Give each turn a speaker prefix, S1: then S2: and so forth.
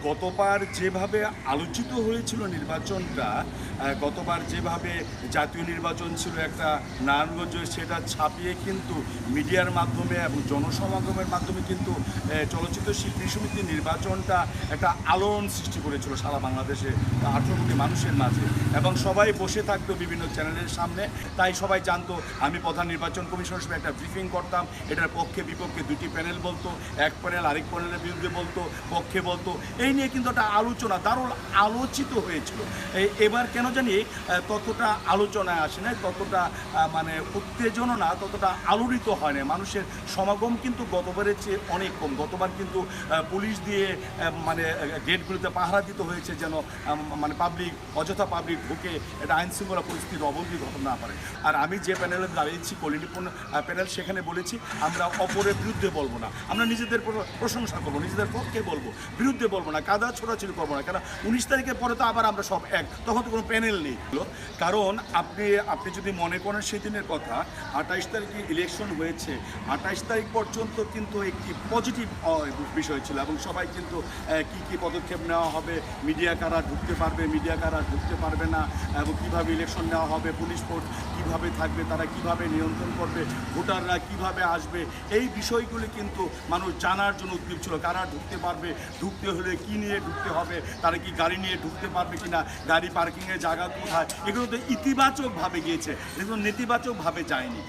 S1: গতবার যেভাবে আলোচিত হয়েছিল নির্বাচনটা, গতবার যেভাবে জাতীয় নির্বাচন ছিল একটা নারায়ণগঞ্জ, সেটা ছাপিয়ে কিন্তু মিডিয়ার মাধ্যমে এবং জনসমাগমের মাধ্যমে কিন্তু চলচ্চিত্র শিল্পী সমিতির নির্বাচনটা একটা আলোড়ন সৃষ্টি করেছিল সারা বাংলাদেশে 18 কোটি মানুষের মাঝে, এবং সবাই বসে থাকতো বিভিন্ন চ্যানেলের সামনে। তাই সবাই জানতো আমি প্রধান নির্বাচন কমিশন হিসেবে একটা ব্রিফিং করতাম, এটার পক্ষে বিপক্ষে দুটি প্যানেল বলতো, এক প্যানেল আরেক প্যানেলের বিরুদ্ধে বলতো, পক্ষে বলতো। এই নিয়ে কিন্তু একটা আলোচনা দারুণ আলোচিত হয়েছিল। এবার কেন জানি ততটা আলোচনায় আসে না, ততটা মানে উত্তেজনা না, ততটা আলোড়িত হয় না। মানুষের সমাগম কিন্তু গতবারের চেয়ে অনেক কম। গতবার কিন্তু পুলিশ দিয়ে মানে গেটগুলিতে পাহারা দিতে হয়েছে যেন মানে অযথা পাবলিক ঢুকে এটা আইনশৃঙ্খলা পরিস্থিতির অবনতি ঘটনা না পারে। আর আমি যে প্যানেলে দাঁড়িয়েছি কলিনিপুর প্যানেল, সেখানে বলেছি আমরা অপরের বিরুদ্ধে বলবো না, আমরা নিজেদের প্রশংসা করবো, নিজেদের পক্ষে বলবো, বিরুদ্ধে বলবো না, কাদা ছোড়াছুড়ি করবো না। কারণ 19 তারিখের পরে তো আবার আমরা সব এক, তখন তো কোনো প্যানেল নেই। কারণ আপনি যদি মনে করেন সেদিনের কথা, 28 তারিখে ইলেকশন হয়েছে, 28 তারিখ পর্যন্ত কিন্তু একটি পজিটিভ বিষয় ছিল, এবং সবাই কিন্তু কি পদক্ষেপ নেওয়া হবে, মিডিয়া কারা ঢুকতে পারবে, মিডিয়া কারা ঢুকতে পারবে না, এবং কীভাবে ইলেকশন নেওয়া হবে, পুলিশ ফোর্স কীভাবে থাকবে, তারা কিভাবে নিয়ন্ত্রণ করবে, ভোটাররা কিভাবে আসবে, এই বিষয়গুলি কিন্তু মানুষ জানার জন্য উদ্গ্রীব ছিল। কারা ঢুকতে পারবে, ঢুকতে হলে কি নিয়ে ঢুকতে হবে, তারা কি গাড়ি নিয়ে ঢুকতে পারবে কিনা, গাড়ি পার্কিংয়ের জায়গা কোথায়, এগুলো তো ইতিবাচকভাবে গিয়েছে, এগুলো নেতিবাচকভাবে যায়নি।